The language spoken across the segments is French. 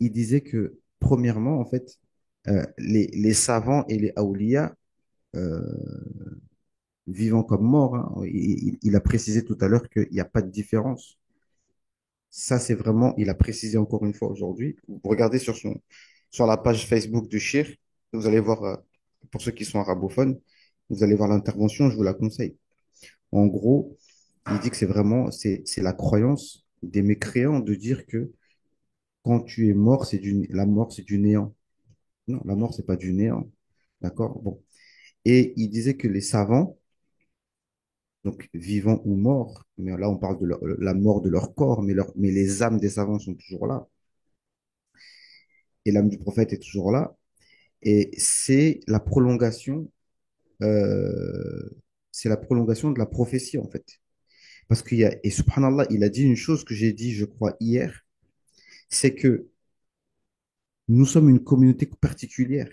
il disait que, premièrement, en fait, les savants et les aoulias, euh, vivants comme morts, hein, il a précisé tout à l'heure qu'il n'y a pas de différence. Ça, c'est vraiment, il a précisé encore une fois aujourd'hui. Vous regardez sur la page Facebook du Shir, vous allez voir, pour ceux qui sont arabophones, vous allez voir l'intervention, je vous la conseille. En gros, il dit que c'est la croyance des mécréants de dire que quand tu es mort, la mort, c'est du néant. Non, la mort, c'est pas du néant. D'accord? Bon. Et il disait que les savants, donc vivants ou morts, mais là, on parle de la mort de leur corps, mais les âmes des savants sont toujours là. Et l'âme du prophète est toujours là. Et euh, c'est la prolongation de la prophétie, en fait. Parce et subhanallah, il a dit une chose que j'ai dit, je crois, hier, c'est que nous sommes une communauté particulière.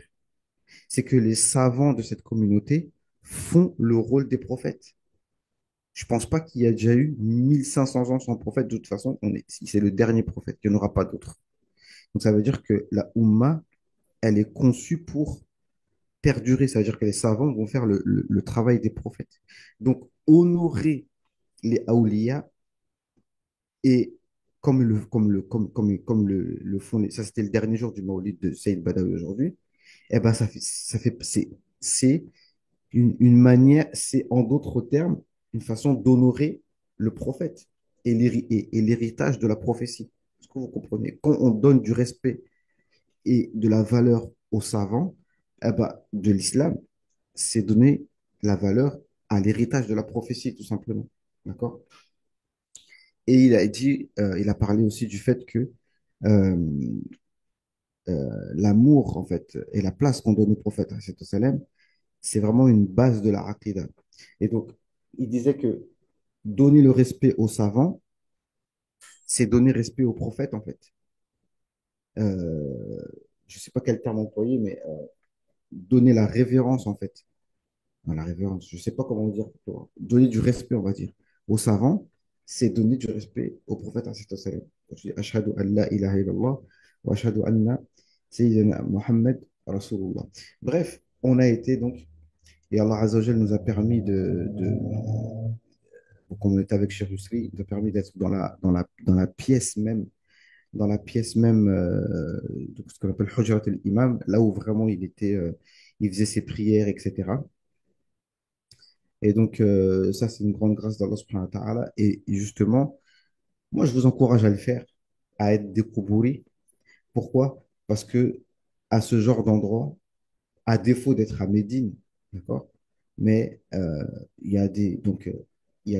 C'est que les savants de cette communauté font le rôle des prophètes. Je pense pas qu'il y a déjà eu 1500 ans sans prophète. De toute façon, c'est le dernier prophète. Il n'y en aura pas d'autre. Donc, ça veut dire que la Ummah, elle est conçue pour perdurer. Ça veut dire que les savants vont faire le travail des prophètes. Donc, honorer les Aouliya et comme le font ça c'était le dernier jour du Maolid de Saïd Badawi aujourd'hui, eh ben c'est une manière, c'est en d'autres termes, une façon d'honorer le prophète et l'héritage de la prophétie. Est-ce que vous comprenez? Quand on donne du respect et de la valeur aux savants, eh ben, de l'islam, c'est donner la valeur à l'héritage de la prophétie, tout simplement. D'accord? Et il a parlé aussi du fait que euh, l'amour, en fait, et la place qu'on donne au prophète, sallam, c'est vraiment une base de la aqidah. Et donc, il disait que donner le respect aux savants, c'est donner respect au prophète, en fait. Euh, je ne sais pas quel terme employer, mais donner la révérence, en fait. Non, la révérence, je ne sais pas comment dire. Donner du respect, on va dire, aux savants, c'est donner du respect au prophète, sallam. Je dis, Ashhadu an la ilaha illallah wa ashhadu anna Sayyidina Muhammad Rasulullah. Bref, on a été donc, et Allah Azzawajal nous a permis comme on était avec Cheikh Yousri, il nous a permis d'être dans la pièce même de ce qu'on appelle Hujrat al-Imam, là où vraiment il faisait ses prières, etc. Et donc, ça, c'est une grande grâce d'Allah subhanahu wa ta'ala. Et justement, moi, je vous encourage à le faire, à être découbouri. Pourquoi? Parce que à ce genre d'endroit, à défaut d'être à Médine, d'accord? Mais il y a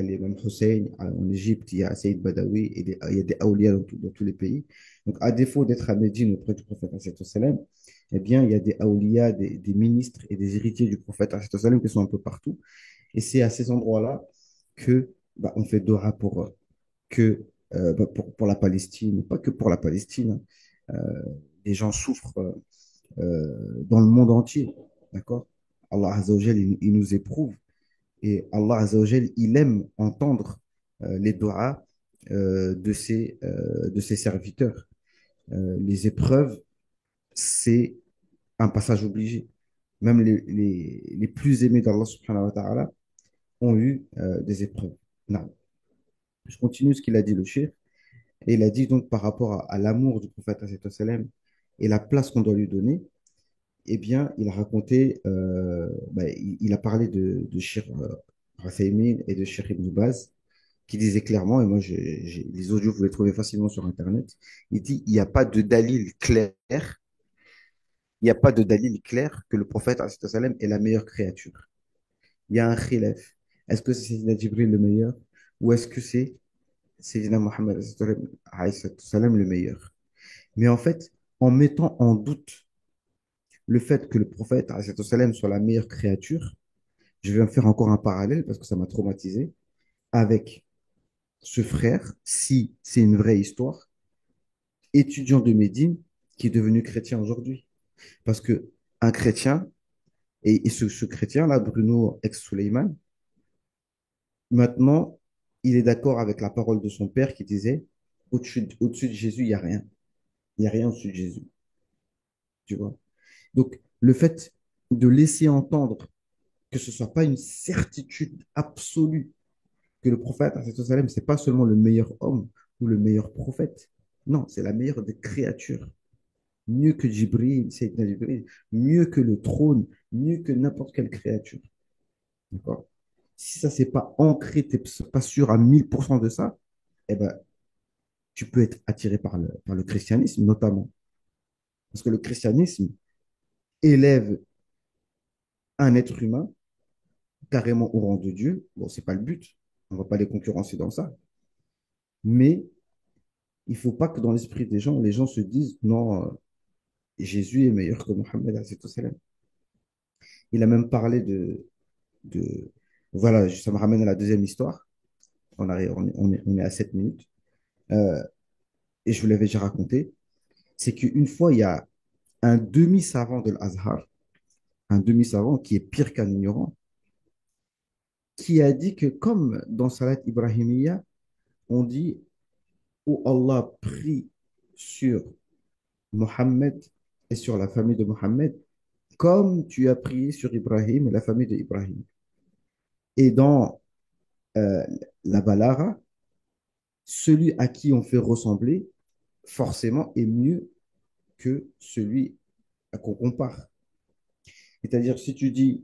l'imam Hussein en Égypte, il y a Saïd Badawi, et il y a des awliya dans tous les pays. Donc, à défaut d'être à Médine auprès du prophète, sallam, eh bien, il y a des awliya, des ministres et des héritiers du prophète, sallam, qui sont un peu partout. Et c'est à ces endroits-là que on fait Dora pour la Palestine, pas que pour la Palestine, hein. Les gens souffrent dans le monde entier. D'accord? Allah Azzawajal, il nous éprouve et Allah Azzawajal, il aime entendre les doigts de ses serviteurs. Les épreuves, c'est un passage obligé. Même les plus aimés d'Allah subhanahu wa ta'ala ont eu des épreuves. Non. Je continue ce qu'il a dit le cheikh. Et il a dit donc par rapport à l'amour du prophète sallam, et la place qu'on doit lui donner, eh bien, il a raconté, il a parlé de Cheikh Rathaymin et de Cheikh Ibn Baz, qui disaient clairement, et moi, les audios, vous les trouvez facilement sur Internet, il dit, il n'y a pas de dalil clair que le prophète sallam, est la meilleure créature. Il y a un khilaf. Est-ce que c'est Sayyidina Jibril le meilleur ou est-ce que c'est Sayyidina Mohammed sallam, le meilleur? Mais en fait, en mettant en doute le fait que le prophète sallam, soit la meilleure créature, je vais en faire encore un parallèle parce que ça m'a traumatisé avec ce frère, si c'est une vraie histoire, étudiant de Médine qui est devenu chrétien aujourd'hui. Parce que un chrétien, et ce chrétien-là, Bruno ex-Suleiman, maintenant, il est d'accord avec la parole de son père qui disait au-dessus de Jésus, il n'y a rien. Il n'y a rien au-dessus de Jésus, tu vois. Donc, le fait de laisser entendre que ce ne soit pas une certitude absolue que le prophète, c'est pas seulement le meilleur homme ou le meilleur prophète. Non, c'est la meilleure des créatures. Mieux que Jibril, Sayyidina Jibril, mieux que le trône, mieux que n'importe quelle créature. D'accord? Si ça, c'est pas ancré, tu n'es pas sûr à 1000% de ça, eh ben, tu peux être attiré par le christianisme, notamment. Parce que le christianisme élève un être humain carrément au rang de Dieu. Bon, c'est pas le but. On va pas les concurrencer dans ça. Mais il faut pas que dans l'esprit des gens, les gens se disent non, Jésus est meilleur que Mohammed, alayhi salam. Il a même parlé de... Voilà, ça me ramène à la deuxième histoire. On est à 7 minutes. Euh, et je vous l'avais déjà raconté. C'est qu'une fois, il y a un demi-savant de l'Azhar, un demi-savant qui est pire qu'un ignorant, qui a dit que comme dans Salat Ibrahimiya, on dit où Allah prie sur Mohammed et sur la famille de Mohammed, comme tu as prié sur Ibrahim et la famille d'Ibrahim. Et dans euh, la Balara, celui à qui on fait ressembler, forcément, est mieux que celui à qu'on compare. C'est-à-dire, si tu dis,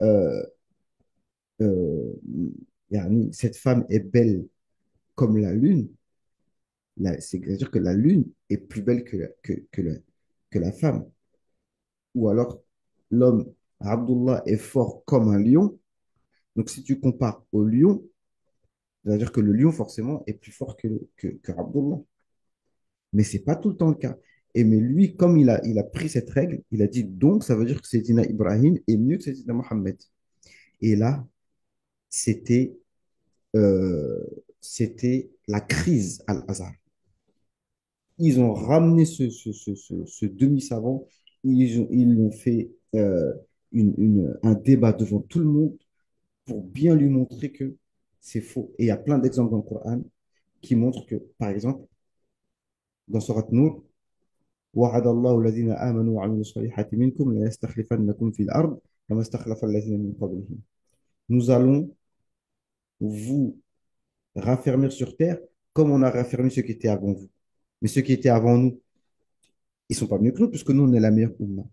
euh, euh, yani, cette femme est belle comme la lune, c'est-à-dire que la lune est plus belle que la femme. Ou alors, l'homme, Abdullah, est fort comme un lion. Donc, si tu compares au lion, c'est-à-dire que le lion, forcément, est plus fort que Abdullah. Mais ce n'est pas tout le temps le cas. Et mais lui, comme il a pris cette règle, il a dit donc, ça veut dire que Sayyidina Ibrahim est mieux que Sayyidina Mohammed. Et là, c'était euh, c'était la crise Al-Azhar. Ils ont ramené ce demi-savant, ils l'ont fait un débat devant tout le monde pour bien lui montrer que c'est faux. Et il y a plein d'exemples dans le Coran qui montrent que, par exemple, dans Surat Nour, وعد الله الذين آمنوا وعملوا الصالحات منكم ليستخلفنكم في الأرض كما استخلف الذين من قبلهم. Nous allons vous raffermir sur terre comme on a raffermi ceux qui étaient avant vous. Mais ceux qui étaient avant nous, ils ne sont pas mieux que nous, puisque nous, on est la meilleure Ummah.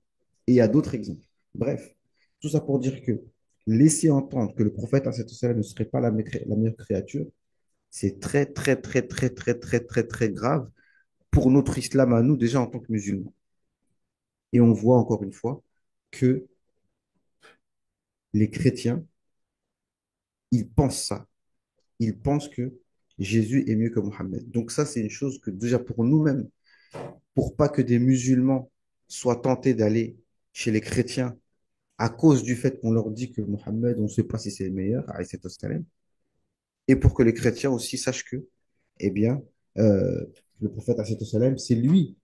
Et il y a d'autres exemples. Bref, tout ça pour dire que laisser entendre que le prophète ne serait pas la meilleure créature, c'est très, très, très, très, très, très, très, très grave pour notre islam à nous, déjà en tant que musulmans. Et on voit encore une fois que les chrétiens, ils pensent ça. Ils pensent que Jésus est mieux que Mohammed. Donc ça, c'est une chose que déjà pour nous-mêmes, pour pas que des musulmans soient tentés d'aller chez les chrétiens à cause du fait qu'on leur dit que Mohammed, on ne sait pas si c'est le meilleur, alayhi salam, et pour que les chrétiens aussi sachent que, eh bien, euh, le prophète, alayhi salam, c'est lui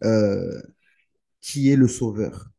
euh, qui est le sauveur.